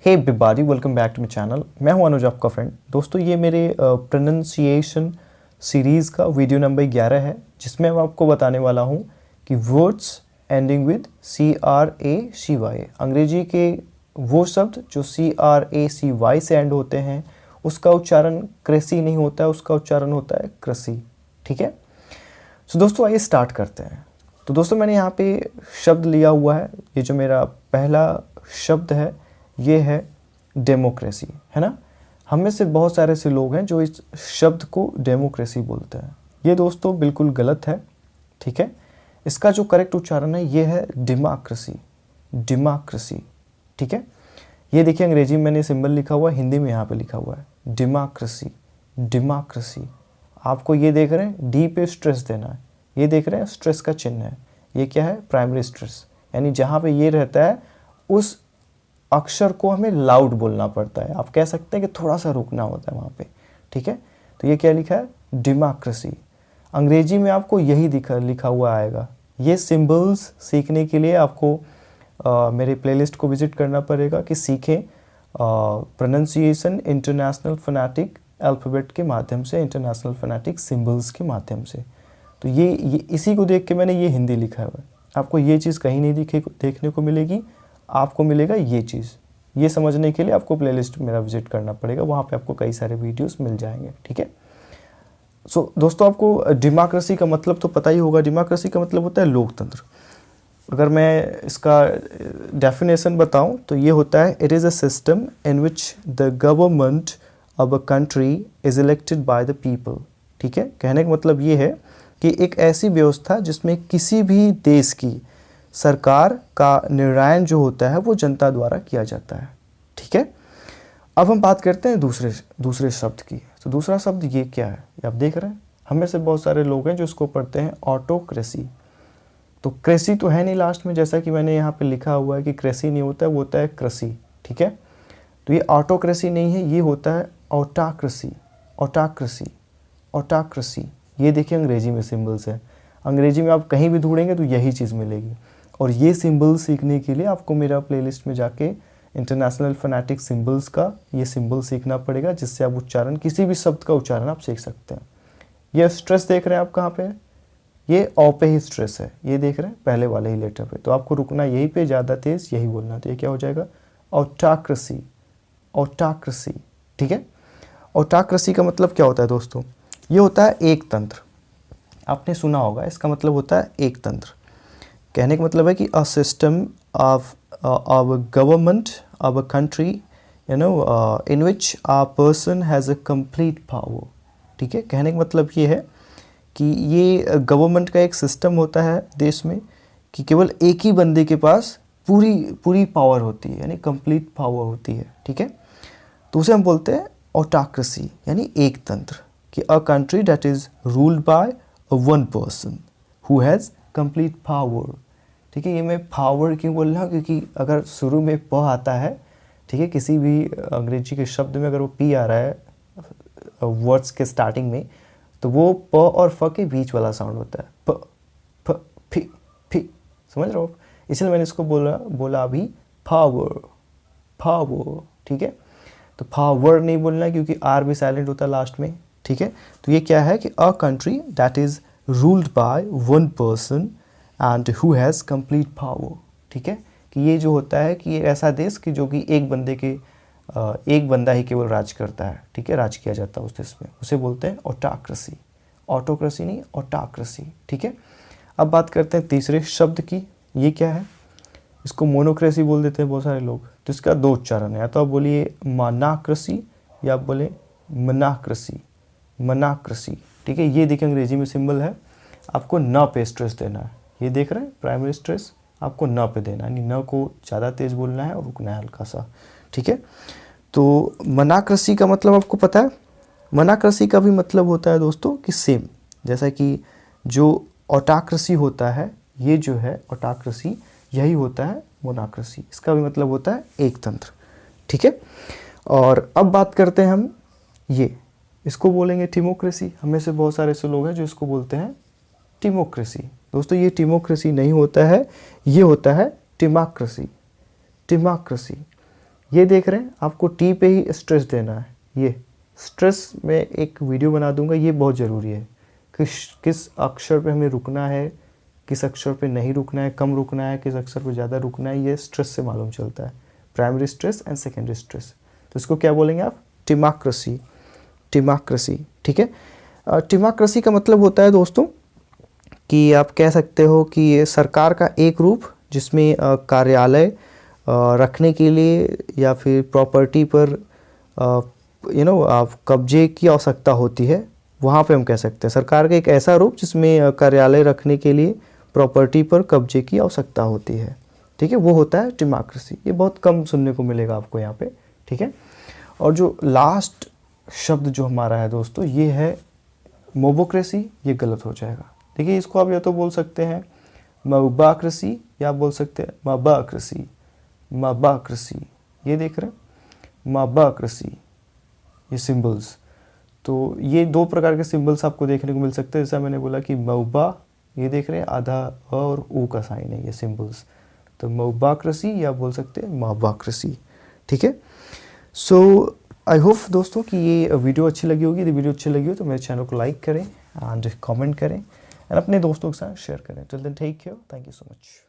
Hey everybody, welcome back to my channel. मैं हूं अनुज, आपका फ्रेंड। दोस्तों, ये मेरे प्रोनंसिएशन सीरीज़ का वीडियो नंबर 11 है, जिसमें मैं आपको बताने वाला हूं कि वर्ड्स एंडिंग विद CRACY, अंग्रेजी के वो शब्द जो CRACY से एंड होते हैं, उसका उच्चारण क्रेसी नहीं होता है, उसका उच्चारण होता है क्रसी। ठीक है। सो दोस्तों, आइए स्टार्ट करते हैं। तो दोस्तों, मैंने यहाँ पे शब्द लिया हुआ है। ये जो मेरा पहला शब्द है ये है डेमोक्रेसी, है ना। हम में से बहुत सारे ऐसे लोग हैं जो इस शब्द को डेमोक्रेसी बोलते हैं। ये दोस्तों बिल्कुल गलत है। ठीक है। इसका जो करेक्ट उच्चारण है ये है डेमोक्रेसी, डेमोक्रेसी। ठीक है। ये देखिए, अंग्रेजी में मैंने सिंबल लिखा हुआ है, हिंदी में यहाँ पे लिखा हुआ है डेमोक्रेसी, डेमोक्रेसी। आपको ये देख रहे हैं, डी पे स्ट्रेस देना है। ये देख रहे हैं, स्ट्रेस का चिन्ह है। ये क्या है? प्राइमरी स्ट्रेस, यानी जहाँ पे ये रहता है उस अक्षर को हमें लाउड बोलना पड़ता है। आप कह सकते हैं कि थोड़ा सा रुकना होता है वहाँ पे। ठीक है। तो ये क्या लिखा है? डेमोक्रेसी। अंग्रेजी में आपको यही लिखा हुआ आएगा। ये सिंबल्स सीखने के लिए आपको मेरे प्लेलिस्ट को विजिट करना पड़ेगा कि सीखें प्रोनंसिएशन इंटरनेशनल फोनेटिक अल्फ़ाबेट के माध्यम से, इंटरनेशनल फोनेटिक सिंबल्स के माध्यम से। तो ये इसी को देख के मैंने ये हिंदी लिखा हुआ है। आपको ये चीज़ कहीं नहीं देखने को मिलेगी, आपको मिलेगा ये चीज़। ये समझने के लिए आपको प्लेलिस्ट मेरा विजिट करना पड़ेगा, वहाँ पे आपको कई सारे वीडियोस मिल जाएंगे। ठीक है। सो दोस्तों, आपको डेमोक्रेसी का मतलब तो पता ही होगा। डेमोक्रेसी का मतलब होता है लोकतंत्र। अगर मैं इसका डेफिनेशन बताऊं तो ये होता है, it is a system in which the government of a country is elected by the people. ठीक है। कहने का मतलब ये है कि एक ऐसी व्यवस्था जिसमें किसी भी देश की सरकार का निर्णय जो होता है वो जनता द्वारा किया जाता है। ठीक है। अब हम बात करते हैं दूसरे शब्द की। तो दूसरा शब्द ये क्या है? ये आप देख रहे हैं, हम में से बहुत सारे लोग हैं जो इसको पढ़ते हैं ऑटोक्रेसी। तो क्रेसी तो है नहीं लास्ट में, जैसा कि मैंने यहाँ पे लिखा हुआ है कि क्रेसी नहीं होता है, वो होता है क्रसी। ठीक है। तो ये ऑटोक्रेसी नहीं है, ये होता है ऑटाक्रेसी, ऑटाक्रेसी, ऑटाक्रेसी। ये देखिए, अंग्रेजी में सिंबल्स है। अंग्रेजी में आप कहीं भी ढूंढेंगे तो यही चीज़ मिलेगी। और ये सिंबल सीखने के लिए आपको मेरा प्लेलिस्ट में जाके इंटरनेशनल फोनेटिक सिंबल्स का ये सिंबल सीखना पड़ेगा, जिससे आप उच्चारण, किसी भी शब्द का उच्चारण आप सीख सकते हैं। ये स्ट्रेस देख रहे हैं आप कहाँ पे है? ये औ पे ही स्ट्रेस है। ये देख रहे हैं पहले वाले ही लेटर पे। तो आपको रुकना यहीं पे, ज़्यादा तेज यही बोलना। तो ये क्या हो जाएगा? ऑटाक्रेसी, ऑटाक्रेसी। ठीक है। ऑटाक्रेसी का मतलब क्या होता है दोस्तों? ये होता है एक तंत्र। आपने सुना होगा, इसका मतलब होता है एक तंत्र। कहने का मतलब है कि a system of government of a country, in which a person has a complete power. ठीक है। कहने का मतलब ये है कि ये गवर्नमेंट का एक सिस्टम होता है देश में कि केवल एक ही बंदे के पास पूरी पावर होती है, यानी कंप्लीट पावर होती है। ठीक है। तो उसे हम बोलते हैं ऑटाक्रेसी, यानी एक तंत्र। कि a country that is ruled by one person who has complete power. ठीक है। ये मैं पावर क्यों बोल रहा हूँ? क्योंकि अगर शुरू में प आता है, ठीक है, किसी भी अंग्रेजी के शब्द में अगर वो पी आ रहा है वर्ड्स के स्टार्टिंग में, तो वो प और फ के बीच वाला साउंड होता है। प, फ, फी। समझ रहे हो? इसलिए मैंने इसको बोला अभी पावर, पावर। ठीक है। तो पावर नहीं बोलना क्योंकि आर भी साइलेंट होता है लास्ट में। ठीक है। तो ये क्या है कि a country that is ruled by one person and who has complete power. ठीक है। कि ये जो होता है कि एक ऐसा देश कि जो कि एक बंदा ही केवल राज करता है। ठीक है। राज किया जाता है उस देश में, उसे बोलते हैं ऑटाक्रेसी। ऑटोक्रेसी नहीं, ऑटाक्रेसी। ठीक है। अब बात करते हैं तीसरे शब्द की। ये क्या है? इसको मोनोक्रेसी बोल देते हैं बहुत सारे लोग। तो इसका दो उच्चारण है, या तो आप बोलिए मानाक्रेसी या आप बोले मनाक्रेसी, मनाक्रेसी। ठीक है। ये देखिए, अंग्रेजी में सिंबल है, आपको न पे स्ट्रेस देना है। ये देख रहे हैं, प्राइमरी स्ट्रेस आपको न पे देना है, यानी न को ज़्यादा तेज़ बोलना है और रुकना है हल्का सा। ठीक है। तो मनाक्रेसी का मतलब आपको पता है? मनाक्रेसी का भी मतलब होता है दोस्तों कि सेम, जैसा कि जो ऑटाक्रेसी होता है, ये जो है ऑटाक्रेसी, यही होता है मोनाक्रेसी। इसका भी मतलब होता है एक तंत्र। ठीक है। और अब बात करते हैं हम, ये इसको बोलेंगे टिमोक्रेसी। हमें से बहुत सारे ऐसे लोग हैं जो इसको बोलते हैं टिमोक्रेसी। दोस्तों, ये टिमोक्रेसी नहीं होता है, ये होता है टिमाक्रेसी, टिमाक्रेसी। ये देख रहे हैं, आपको टी पे ही स्ट्रेस देना है। ये स्ट्रेस में एक वीडियो बना दूंगा, ये बहुत ज़रूरी है। किस अक्षर पे हमें रुकना है, किस अक्षर पे नहीं रुकना है, कम रुकना है, किस अक्षर पे ज़्यादा रुकना है, ये स्ट्रेस से मालूम चलता है। Primary stress and secondary stress. तो इसको क्या बोलेंगे आप? टिमाक्रेसी। टिमाक्रेसी, ठीक है। टिमाक्रेसी का मतलब होता है दोस्तों कि आप कह सकते हो कि ये सरकार का एक रूप जिसमें कार्यालय रखने के लिए या फिर प्रॉपर्टी पर आप कब्जे की आवश्यकता होती है, वहाँ पे हम कह सकते हैं सरकार का एक ऐसा रूप जिसमें कार्यालय रखने के लिए प्रॉपर्टी पर कब्जे की आवश्यकता होती है, ठीक है, वो होता है टिमाक्रेसी। ये बहुत कम सुनने को मिलेगा आपको यहाँ पे, ठीक है। और जो लास्ट शब्द जो हमारा है दोस्तों, ये है मोबोक्रेसी। ये गलत हो जाएगा। देखिए, इसको आप या तो बोल सकते हैं मबाक्रेसी या आप बोल सकते हैं मबाक्रेसी। मबाक्रेसी, ये देख रहे हैं, मबाक्रेसी, ये सिंबल्स। तो ये दो प्रकार के सिंबल्स आपको देखने को मिल सकते हैं। जैसा मैंने बोला कि मऊबा, ये देख रहे हैं, आधा अ और ऊ का साइन है, ये सिंबल्स। तो मऊबाक्रेसी या बोल सकते हैं मबाक्रेसी, ठीक है। सो आई होप दोस्तों कि ये वीडियो अच्छी लगी होगी। यदि वीडियो अच्छी लगी हो तो मेरे चैनल को लाइक करें एंड कमेंट करें एंड अपने दोस्तों के साथ शेयर करें। Till then take care, thank you so much.